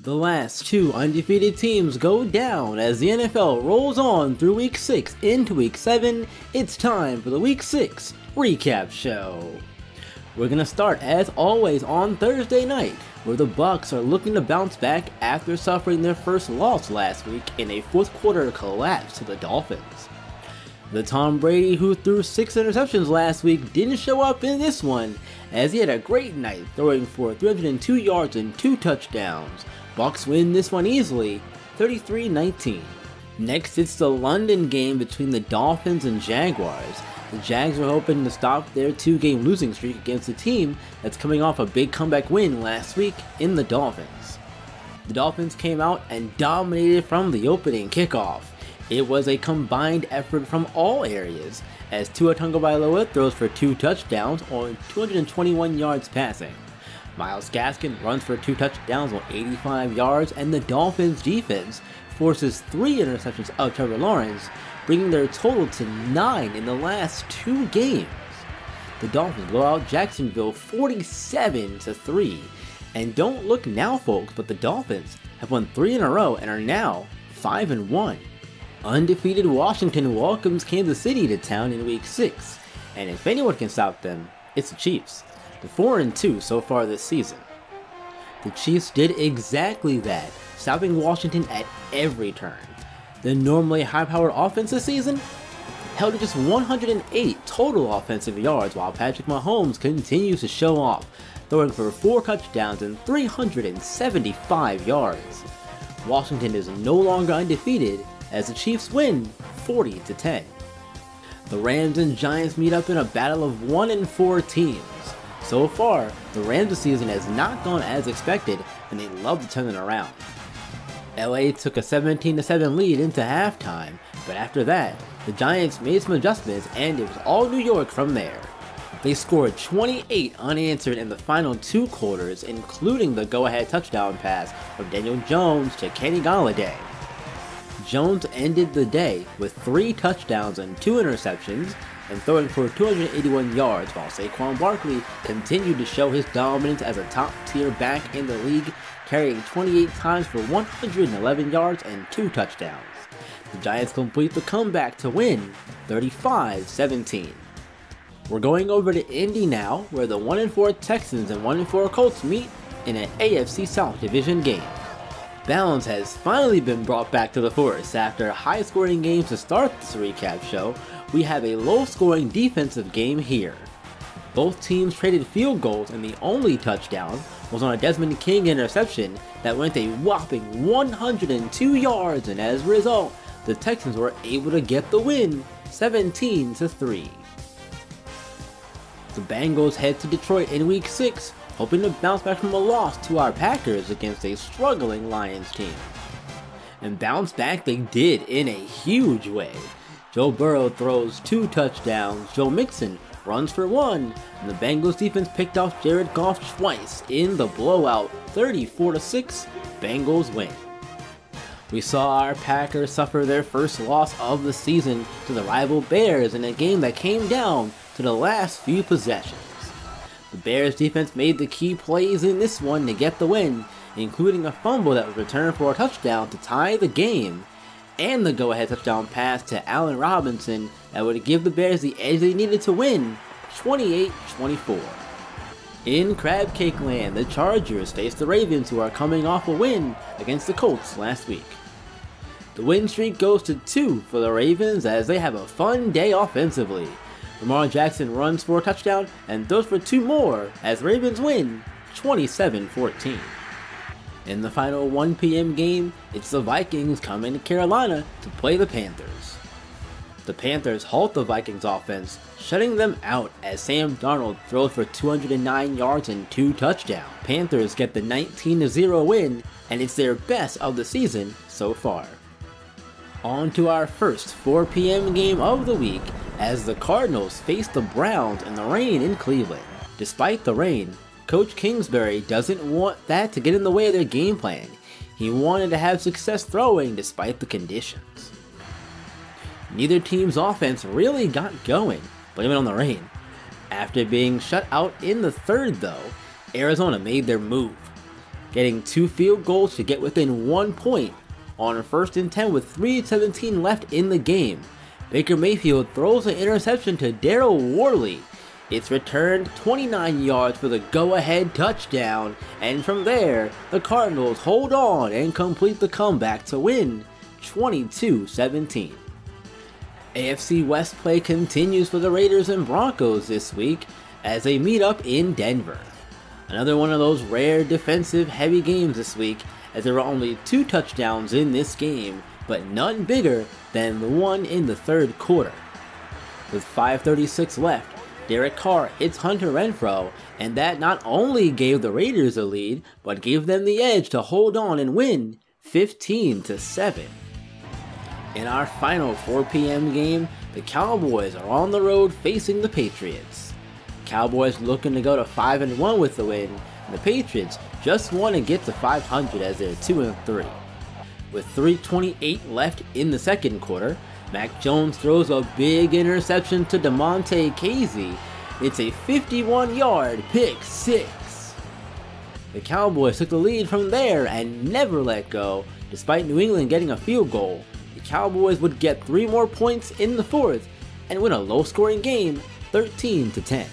The last two undefeated teams go down as the NFL rolls on through Week 6 into Week 7. It's time for the Week 6 recap show. We're going to start as always on Thursday night, where the Bucs are looking to bounce back after suffering their first loss last week in a fourth quarter collapse to the Dolphins. The Tom Brady who threw 6 interceptions last week didn't show up in this one, as he had a great night throwing for 302 yards and 2 touchdowns. Bucs win this one easily, 33-19. Next, it's the London game between the Dolphins and Jaguars. The Jags are hoping to stop their 2-game losing streak against a team that's coming off a big comeback win last week in the Dolphins. The Dolphins came out and dominated from the opening kickoff. It was a combined effort from all areas, as Tua Tagovailoa throws for 2 touchdowns on 221 yards passing. Myles Gaskin runs for 2 touchdowns on 85 yards, and the Dolphins defense forces 3 interceptions of Trevor Lawrence, bringing their total to 9 in the last 2 games. The Dolphins blow out Jacksonville 47-3. And don't look now, folks, but the Dolphins have won 3 in a row and are now 5-1. Undefeated Washington welcomes Kansas City to town in Week 6, and if anyone can stop them, it's the Chiefs. They're 4-2 so far this season. The Chiefs did exactly that, stopping Washington at every turn. The normally high-powered offense this season held to just 108 total offensive yards, while Patrick Mahomes continues to show off, throwing for 4 touchdowns and 375 yards. Washington is no longer undefeated, as the Chiefs win 40-10. The Rams and Giants meet up in a battle of 1-4 teams. So far, the Rams' season has not gone as expected, and they love to turn it around. LA took a 17-7 lead into halftime, but after that, the Giants made some adjustments and it was all New York from there. They scored 28 unanswered in the final 2 quarters, including the go-ahead touchdown pass from Daniel Jones to Kenny Golladay. Jones ended the day with 3 touchdowns and 2 interceptions, and throwing for 281 yards, while Saquon Barkley continued to show his dominance as a top-tier back in the league, carrying 28 times for 111 yards and 2 touchdowns. The Giants complete the comeback to win 35-17. We're going over to Indy now, where the 1-4 Texans and 1-4 Colts meet in an AFC South division game. Balance has finally been brought back to the force. After high-scoring games to start this recap show, we have a low-scoring defensive game here. Both teams traded field goals, and the only touchdown was on a Desmond King interception that went a whopping 102 yards, and as a result, the Texans were able to get the win, 17-3. The Bengals head to Detroit in Week 6, hoping to bounce back from a loss to our Packers against a struggling Lions team. And bounce back they did in a huge way. Joe Burrow throws 2 touchdowns, Joe Mixon runs for 1, and the Bengals defense picked off Jared Goff twice in the blowout, 34-6, Bengals win. We saw our Packers suffer their first loss of the season to the rival Bears in a game that came down to the last few possessions. The Bears defense made the key plays in this one to get the win, including a fumble that was returned for a touchdown to tie the game, and the go-ahead touchdown pass to Allen Robinson that would give the Bears the edge they needed to win, 28-24. In Crab Cake Land, the Chargers face the Ravens, who are coming off a win against the Colts last week. The win streak goes to 2 for the Ravens as they have a fun day offensively. Lamar Jackson runs for a touchdown and throws for 2 more as Ravens win 27-14. In the final 1 p.m. game, it's the Vikings coming to Carolina to play the Panthers. The Panthers halt the Vikings offense, shutting them out as Sam Darnold throws for 209 yards and 2 touchdowns. Panthers get the 19-0 win, and it's their best of the season so far. On to our first 4 p.m. game of the week, as the Cardinals face the Browns in the rain in Cleveland. Despite the rain, Coach Kingsbury doesn't want that to get in the way of their game plan. He wanted to have success throwing despite the conditions. Neither team's offense really got going, blame it on the rain. After being shut out in the third though, Arizona made their move. getting 2 field goals to get within 1 point on 1st and 10 with 3:17 left in the game. Baker Mayfield throws an interception to Darryl Worley. It's returned 29 yards for the go-ahead touchdown, and from there, the Cardinals hold on and complete the comeback to win 22-17. AFC West play continues for the Raiders and Broncos this week as they meet up in Denver. Another one of those rare defensive heavy games this week, as there were only 2 touchdowns in this game, but none bigger than the one in the 3rd quarter. With 5:36 left, Derek Carr hits Hunter Renfrow, and that not only gave the Raiders a lead, but gave them the edge to hold on and win 15-7. In our final 4 p.m. game, the Cowboys are on the road facing the Patriots. Cowboys looking to go to 5-1 with the win, and the Patriots just want to get to 500 as they're 2-3. With 3:28 left in the 2nd quarter, Mac Jones throws a big interception to DeMonte Casey. It's a 51-yard pick six. The Cowboys took the lead from there and never let go. Despite New England getting a field goal, the Cowboys would get 3 more points in the 4th and win a low-scoring game 13-10.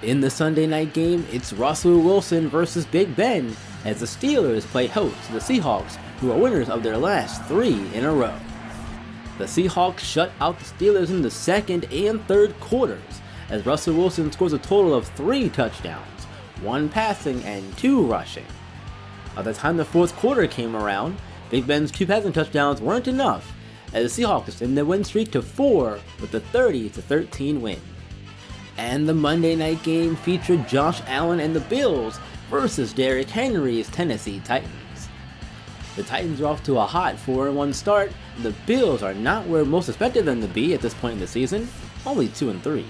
In the Sunday night game, it's Russell Wilson versus Big Ben as the Steelers play host to the Seahawks, who are winners of their last 3 in a row. The Seahawks shut out the Steelers in the 2nd and 3rd quarters as Russell Wilson scores a total of 3 touchdowns, 1 passing and 2 rushing. By the time the 4th quarter came around, Big Ben's 2 passing touchdowns weren't enough as the Seahawks extended their win streak to 4 with a 30-13 win. And the Monday night game featured Josh Allen and the Bills versus Derrick Henry's Tennessee Titans. The Titans are off to a hot 4-1 start, and the Bills are not where most expected them to be at this point in the season, only 2-3.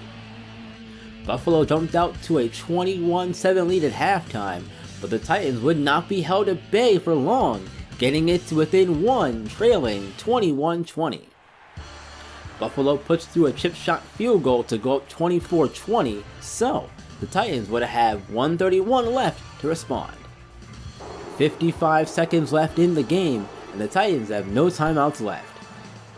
Buffalo jumped out to a 21-7 lead at halftime, but the Titans would not be held at bay for long, getting it to within 1, trailing 21-20. Buffalo puts through a chip shot field goal to go up 24-20, so the Titans would have 1:31 left to respond. 55 seconds left in the game, and the Titans have no timeouts left.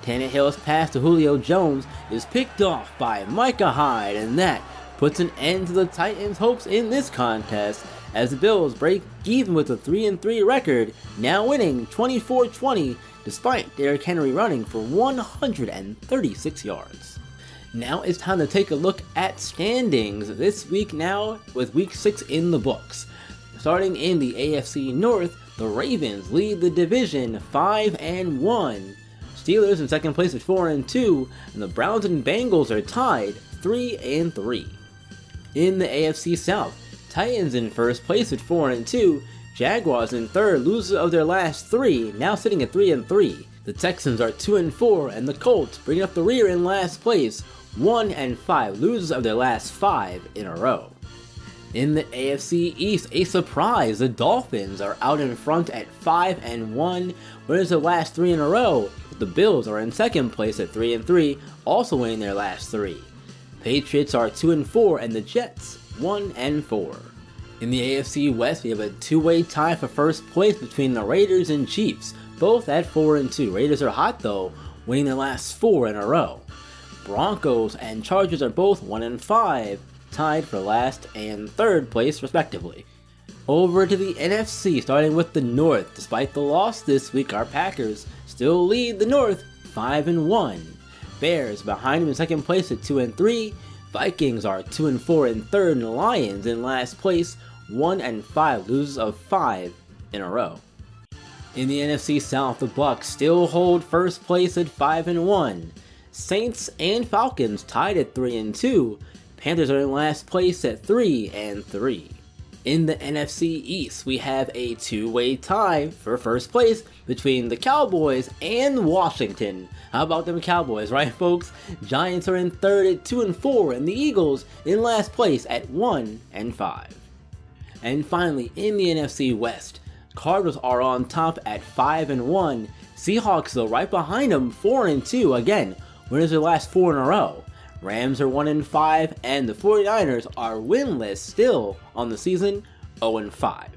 Tannehill's pass to Julio Jones is picked off by Micah Hyde, and that puts an end to the Titans' hopes in this contest as the Bills break even with a 3-3 record, now winning 24-20 despite Derrick Henry running for 136 yards. Now it's time to take a look at standings this week now with week 6 in the books. Starting in the AFC North, the Ravens lead the division 5-1. Steelers in 2nd place at 4-2, and the Browns and Bengals are tied 3-3. In the AFC South, Titans in 1st place at 4-2, Jaguars in 3rd, losers of their last 3, now sitting at 3-3. The Texans are 2-4, and the Colts bring up the rear in last place, 1-5, losers of their last 5 in a row. In the AFC East, a surprise, the Dolphins are out in front at 5-1, winners the last 3 in a row, but the Bills are in 2nd place at 3-3, also winning their last 3. Patriots are 2-4, and the Jets 1-4. In the AFC West, we have a 2-way tie for 1st place between the Raiders and Chiefs, both at 4-2. Raiders are hot though, winning their last 4 in a row. Broncos and Chargers are both 1-5, tied for last and 3rd place respectively. Over to the NFC, starting with the North. Despite the loss this week, our Packers still lead the North 5-1. Bears behind them in 2nd place at 2-3. Vikings are 2-4 in 3rd, and the Lions in last place 1-5, losers of 5 in a row. In the NFC South, the Bucs still hold 1st place at 5-1. Saints and Falcons tied at 3-2. Panthers are in last place at 3-3. In the NFC East, we have a 2-way tie for 1st place between the Cowboys and Washington. How about them Cowboys, right folks? Giants are in 3rd at 2-4, and the Eagles in last place at 1-5. And finally, in the NFC West, Cardinals are on top at 5-1. Seahawks though right behind them 4-2, again, winners their last 4 in a row. Rams are 1-5, and the 49ers are winless still on the season, 0-5.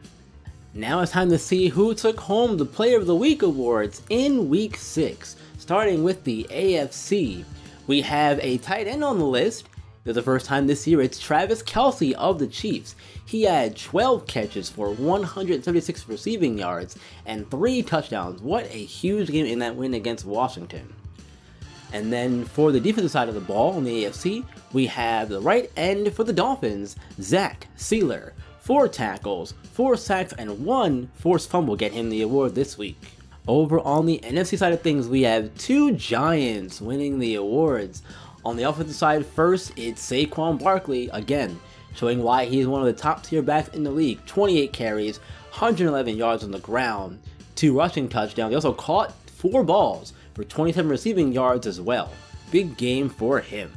Now it's time to see who took home the Player of the Week awards in Week 6. Starting with the AFC, we have a tight end on the list. For the first time this year, it's Travis Kelce of the Chiefs. He had 12 catches for 176 receiving yards and 3 touchdowns. What a huge game in that win against Washington. And then for the defensive side of the ball on the AFC, we have the right end for the Dolphins, Zach Sealer. 4 tackles, 4 sacks, and 1 forced fumble get him the award this week. Over on the NFC side of things, we have 2 Giants winning the awards. On the offensive side first, it's Saquon Barkley, again, showing why he's one of the top tier backs in the league. 28 carries, 111 yards on the ground, 2 rushing touchdowns. He also caught 4 balls for 27 receiving yards as well. Big game for him.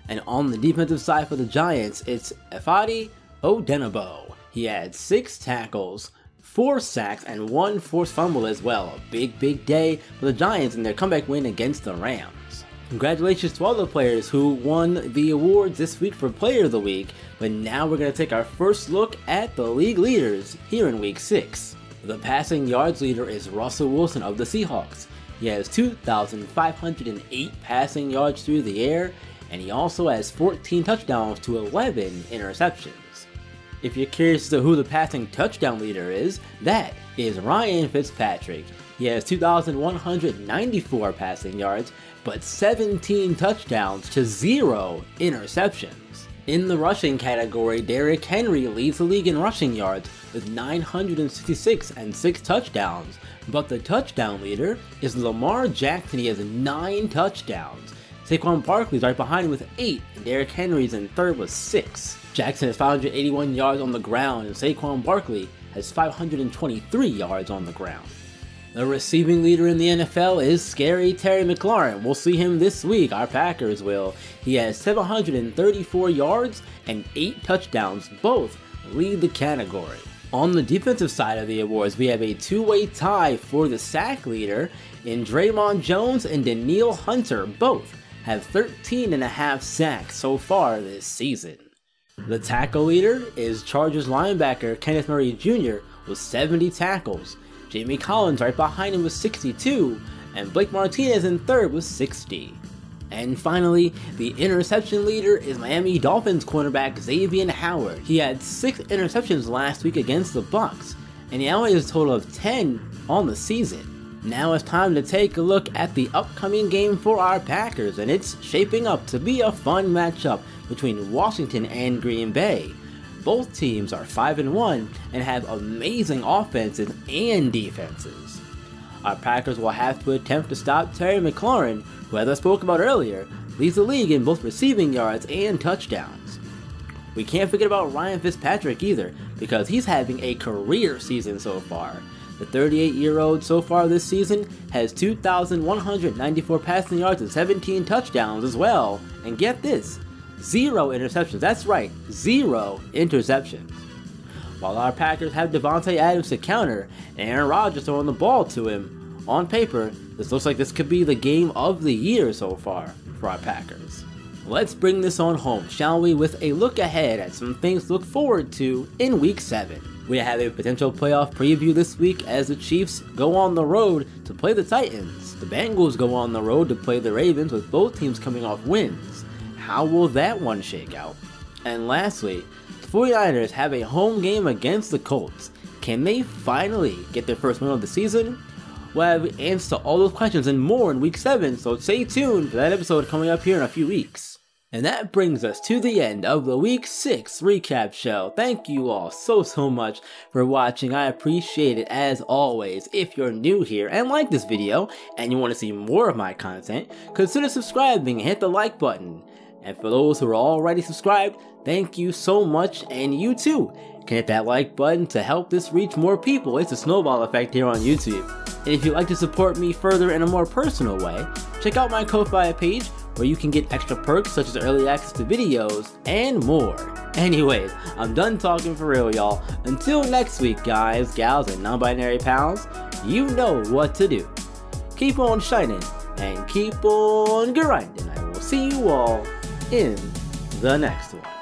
And on the defensive side for the Giants, it's Ifeadi Odenigbo. He had 6 tackles, 4 sacks, and 1 forced fumble as well. A big day for the Giants in their comeback win against the Rams. Congratulations to all the players who won the awards this week for Player of the Week, but now we're going to take our first look at the league leaders here in Week 6. The passing yards leader is Russell Wilson of the Seahawks. He has 2,508 passing yards through the air, and he also has 14 touchdowns to 11 interceptions. If you're curious as to who the passing touchdown leader is, that is Ryan Fitzpatrick. He has 2,194 passing yards, but 17 touchdowns to 0 interceptions. In the rushing category, Derrick Henry leads the league in rushing yards with 966 and 6 touchdowns, but the touchdown leader is Lamar Jackson. He has 9 touchdowns. Saquon Barkley is right behind him with 8, and Derrick Henry's in third with 6. Jackson has 581 yards on the ground, and Saquon Barkley has 523 yards on the ground. The receiving leader in the NFL is Scary Terry McLaurin. We'll see him this week, our Packers will. He has 734 yards and 8 touchdowns, both lead the category. On the defensive side of the awards, we have a 2-way tie for the sack leader in Draymond Jones and Danielle Hunter. Both have 13.5 sacks so far this season. The tackle leader is Chargers linebacker Kenneth Murray Jr. with 70 tackles. Jamie Collins right behind him with 62, and Blake Martinez in third with 60. And finally, the interception leader is Miami Dolphins cornerback Xavier Howard. He had 6 interceptions last week against the Bucs, and he now has a total of 10 on the season. Now it's time to take a look at the upcoming game for our Packers, and it's shaping up to be a fun matchup between Washington and Green Bay. Both teams are 5-1 and have amazing offenses and defenses. Our Packers will have to attempt to stop Terry McLaurin, who, as I spoke about earlier, leads the league in both receiving yards and touchdowns. We can't forget about Ryan Fitzpatrick either, because he's having a career season so far. The 38-year-old so far this season has 2,194 passing yards and 17 touchdowns as well. And get this, 0 interceptions. That's right, 0 interceptions. While our Packers have Devontae Adams to counter and Aaron Rodgers throwing the ball to him, on paper, this looks like this could be the game of the year so far for our Packers. Let's bring this on home, shall we, with a look ahead at some things to look forward to in Week 7. We have a potential playoff preview this week as the Chiefs go on the road to play the Titans. The Bengals go on the road to play the Ravens, with both teams coming off wins. How will that one shake out? And lastly, the 49ers have a home game against the Colts. Can they finally get their first win of the season? We'll have answers to all those questions and more in Week 7, so stay tuned for that episode coming up here in a few weeks. And that brings us to the end of the Week 6 recap show. Thank you all so much for watching. I appreciate it as always. If you're new here and like this video and you want to see more of my content, consider subscribing and hit the like button. And for those who are already subscribed, thank you so much, and you too can hit that like button to help this reach more people. It's a snowball effect here on YouTube. And if you'd like to support me further in a more personal way, check out my Ko-Fi page where you can get extra perks such as early access to videos and more. Anyways, I'm done talking for real, y'all. Until next week, guys, gals, and non-binary pals, you know what to do. Keep on shining and keep on grinding. I will see you all in the next one.